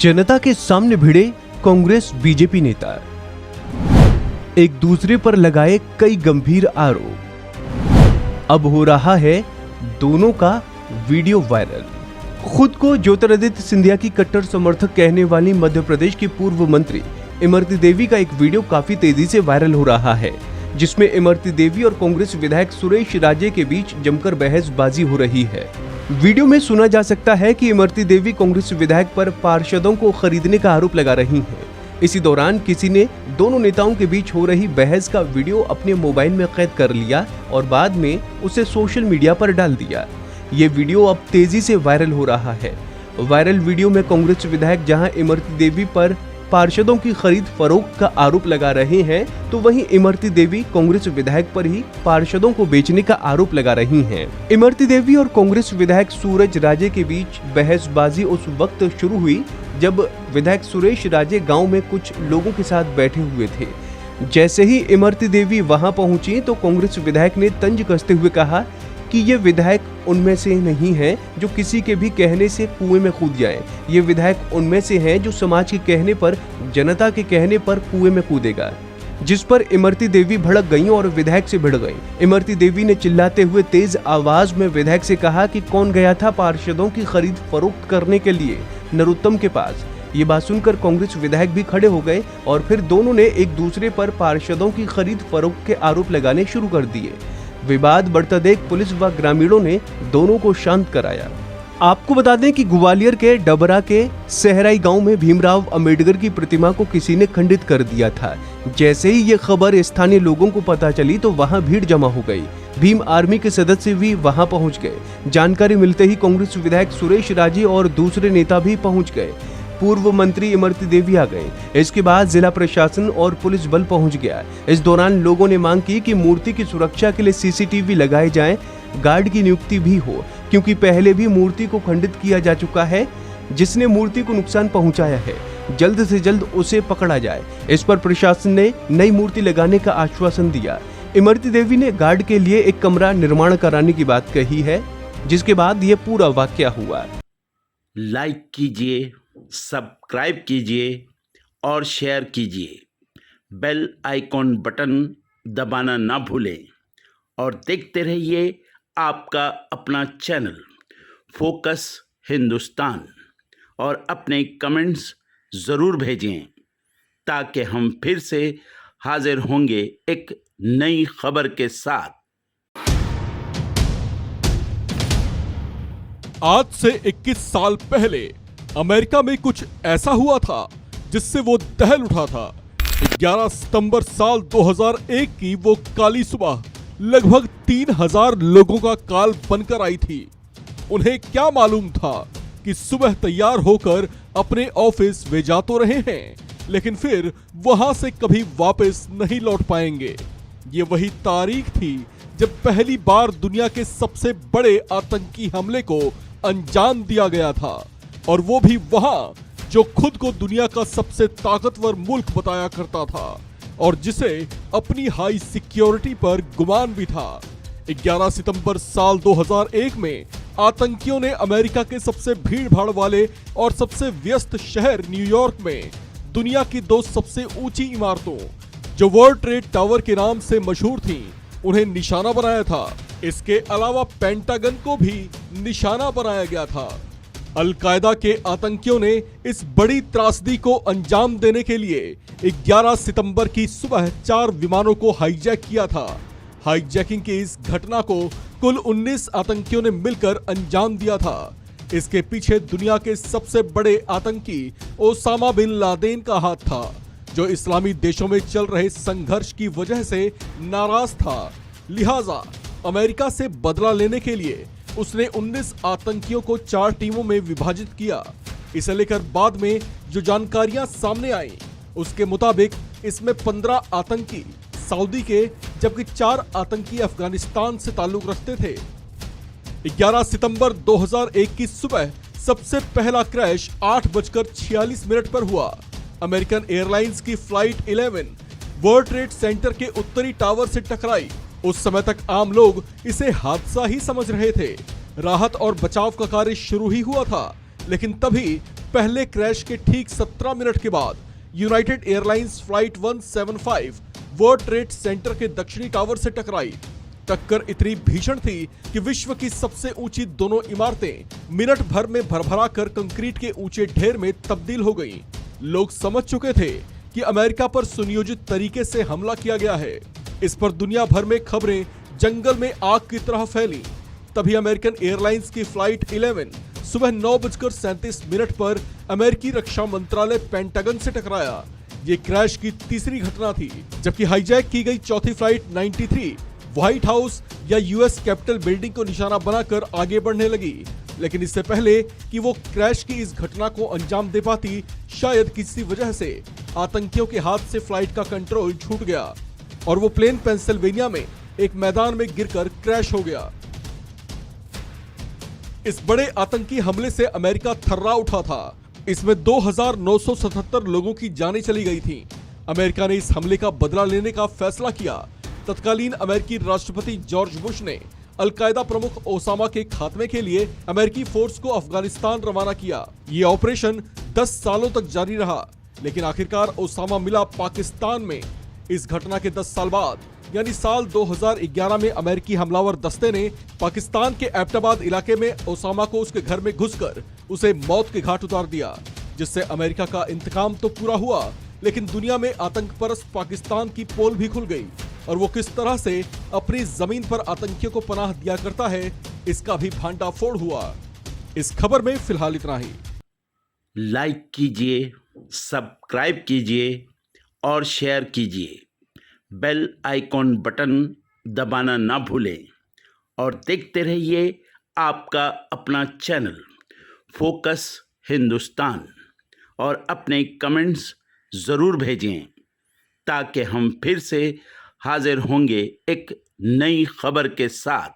जनता के सामने भिड़े कांग्रेस बीजेपी नेता, एक दूसरे पर लगाए कई गंभीर आरोप। अब हो रहा है दोनों का वीडियो वायरल। खुद को ज्योतिरादित्य सिंधिया की कट्टर समर्थक कहने वाली मध्य प्रदेश की पूर्व मंत्री इमरती देवी का एक वीडियो काफी तेजी से वायरल हो रहा है, जिसमें इमरती देवी और कांग्रेस विधायक सुरेश राजे के बीच जमकर बहसबाजी हो रही है। वीडियो में सुना जा सकता है कि इमरती देवी कांग्रेस विधायक पर पार्षदों को खरीदने का आरोप लगा रही हैं। इसी दौरान किसी ने दोनों नेताओं के बीच हो रही बहस का वीडियो अपने मोबाइल में कैद कर लिया और बाद में उसे सोशल मीडिया पर डाल दिया। ये वीडियो अब तेजी से वायरल हो रहा है। वायरल वीडियो में कांग्रेस विधायक जहां इमरती देवी पर पार्षदों की खरीद फरोख्त का आरोप लगा रहे हैं, तो वहीं इमरती देवी कांग्रेस विधायक पर ही पार्षदों को बेचने का आरोप लगा रही हैं। इमरती देवी और कांग्रेस विधायक सूरज राजे के बीच बहसबाजी उस वक्त शुरू हुई जब विधायक सुरेश राजे गांव में कुछ लोगों के साथ बैठे हुए थे। जैसे ही इमरती देवी वहां पहुंची तो कांग्रेस विधायक ने तंज कसते हुए कहा कि ये विधायक उनमें से नहीं है जो किसी के भी कहने से कुएं में कूद जाए। ये विधायक उनमें से हैं जो समाज के कहने पर, जनता के कहने पर कुएं में कूदेगा। जिस पर इमरती देवी भड़क गईं और विधायक से भिड़ गईं। इमरती देवी ने चिल्लाते हुए तेज आवाज में विधायक से कहा कि कौन गया था पार्षदों की खरीद फरोख्त करने के लिए नरोत्तम के पास। ये बात सुनकर कांग्रेस विधायक भी खड़े हो गए और फिर दोनों ने एक दूसरे पर पार्षदों की खरीद फरोख्त के आरोप लगाने शुरू कर दिए। विवाद बढ़ता देख पुलिस व ग्रामीणों ने दोनों को शांत कराया। आपको बता दें कि ग्वालियर के डबरा के सहराई गांव में भीमराव अंबेडकर की प्रतिमा को किसी ने खंडित कर दिया था। जैसे ही ये खबर स्थानीय लोगों को पता चली तो वहां भीड़ जमा हो गई। भीम आर्मी के सदस्य भी वहां पहुंच गए। जानकारी मिलते ही कांग्रेस विधायक सुरेश राजे और दूसरे नेता भी पहुंच गए। पूर्व मंत्री इमरती देवी आ गए। इसके बाद जिला प्रशासन और पुलिस बल पहुंच गया। इस दौरान लोगों ने मांग की कि मूर्ति की सुरक्षा के लिए सीसीटीवी लगाए जाएं, गार्ड की नियुक्ति भी हो, क्योंकि पहले भी मूर्ति को खंडित किया जा चुका है। जिसने मूर्ति को नुकसान पहुंचाया है, जल्द से जल्द उसे पकड़ा जाए। इस पर प्रशासन ने नई मूर्ति लगाने का आश्वासन दिया। इमरती देवी ने गार्ड के लिए एक कमरा निर्माण कराने की बात कही है, जिसके बाद ये पूरा वाकया हुआ। लाइक कीजिए, सब्सक्राइब कीजिए और शेयर कीजिए। बेल आइकॉन बटन दबाना ना भूलें और देखते रहिए आपका अपना चैनल फोकस हिंदुस्तान। और अपने कमेंट्स ज़रूर भेजें ताकि हम फिर से हाजिर होंगे एक नई खबर के साथ। आज से 21 साल पहले अमेरिका में कुछ ऐसा हुआ था जिससे वो दहल उठा था। 11 सितंबर साल 2001 की वो काली सुबह लगभग 3000 लोगों का काल बनकर आई थी। उन्हें क्या मालूम था कि सुबह तैयार होकर अपने ऑफिस वे जा तो रहे हैं, लेकिन फिर वहां से कभी वापस नहीं लौट पाएंगे। ये वही तारीख थी जब पहली बार दुनिया के सबसे बड़े आतंकी हमले को अंजाम दिया गया था, और वो भी वहां जो खुद को दुनिया का सबसे ताकतवर मुल्क बताया करता था और जिसे अपनी हाई सिक्योरिटी पर गुमान भी था। 11 सितंबर साल 2001 में आतंकियों ने अमेरिका के सबसे भीड़ भाड़ वाले और सबसे व्यस्त शहर न्यूयॉर्क में दुनिया की 2 सबसे ऊंची इमारतों, जो वर्ल्ड ट्रेड टावर के नाम से मशहूर थीं, उन्हें निशाना बनाया था। इसके अलावा पेंटागन को भी निशाना बनाया गया था। अल-कायदा के आतंकियों ने इस बड़ी त्रासदी को अंजाम देने के लिए 11 सितंबर की सुबह 4 विमानों को हाईजैक किया था। हाईजैकिंग की इस घटना को कुल 19 आतंकियों ने मिलकर अंजाम दिया था। इसके पीछे दुनिया के सबसे बड़े आतंकी ओसामा बिन लादेन का हाथ था, जो इस्लामी देशों में चल रहे संघर्ष की वजह से नाराज था। लिहाजा अमेरिका से बदला लेने के लिए उसने 19 आतंकियों को 4 टीमों में विभाजित किया। इसे लेकर बाद में जो जानकारियां सामने आई, उसके मुताबिक इसमें 15 आतंकी सऊदी के, जबकि 4 आतंकी अफगानिस्तान से ताल्लुक रखते थे। 11 सितंबर 2001 की सुबह सबसे पहला क्रैश 8:46 पर हुआ। अमेरिकन एयरलाइंस की फ्लाइट 11 वर्ल्ड ट्रेड सेंटर के उत्तरी टावर से टकराई। उस समय तक आम लोग इसे हादसा ही समझ रहे थे। राहत और बचाव का कार्य शुरू ही हुआ था, लेकिन तभी पहले क्रैश के ठीक 17 मिनट के बाद United airlines flight 175 world trade centre के दक्षिणी टावर से टकराई। टक्कर इतनी भीषण थी कि विश्व की सबसे ऊंची दोनों इमारतें मिनट भर में भरभरा कर कंक्रीट के ऊंचे ढेर में तब्दील हो गईं। लोग समझ चुके थे कि अमेरिका पर सुनियोजित तरीके से हमला किया गया है। इस पर दुनिया भर में खबरें जंगल में आग की तरह फैली। तभी अमेरिकन एयरलाइंस की फ्लाइट 11 सुबह 9:37 पर अमेरिकी रक्षा मंत्रालय पेंटागन से टकराया। ये क्रैश की तीसरी घटना थी, जबकि हाईजैक की गई चौथी फ्लाइट 93 व्हाइट हाउस या यूएस कैपिटल बिल्डिंग को निशाना बनाकर आगे बढ़ने लगी। लेकिन इससे पहले कि वो क्रैश की इस घटना को अंजाम दे पाती, शायद किसी वजह से आतंकियों के हाथ से फ्लाइट का कंट्रोल छूट गया और वो प्लेन पेंसिल्वेनिया में एक मैदान में गिरकर क्रैश हो गया। इस बड़े आतंकी हमले से अमेरिका थर्रा उठा था। इसमें 2,977 लोगों की जानें चली गई थीं। अमेरिका ने इस हमले का बदला लेने का फैसला किया। तत्कालीन अमेरिकी राष्ट्रपति जॉर्ज बुश ने अलकायदा प्रमुख ओसामा के खात्मे के लिए अमेरिकी फोर्स को अफगानिस्तान रवाना किया। ये ऑपरेशन 10 सालों तक जारी रहा, लेकिन आखिरकार ओसामा मिला पाकिस्तान में। इस घटना के 10 साल बाद यानी साल 2011 में अमेरिकी हमलावर दस्ते ने पाकिस्तान के एबटाबाद इलाके में ओसामा को उसके घर में घुसकर उसे मौत के घाट उतार दिया, जिससे अमेरिका का इंतकाम तो पूरा हुआ, लेकिन दुनिया में आतंकपरस्त पाकिस्तान की पोल भी खुल गई और वो किस तरह से अपनी जमीन पर आतंकियों को पनाह दिया करता है, इसका भी भांडाफोड़ हुआ। इस खबर में फिलहाल इतना ही। लाइक कीजिए, सब्सक्राइब कीजिए और शेयर कीजिए। बेल आइकॉन बटन दबाना ना भूलें और देखते रहिए आपका अपना चैनल फोकस हिंदुस्तान और अपने कमेंट्स ज़रूर भेजें ताकि हम फिर से हाजिर होंगे एक नई खबर के साथ।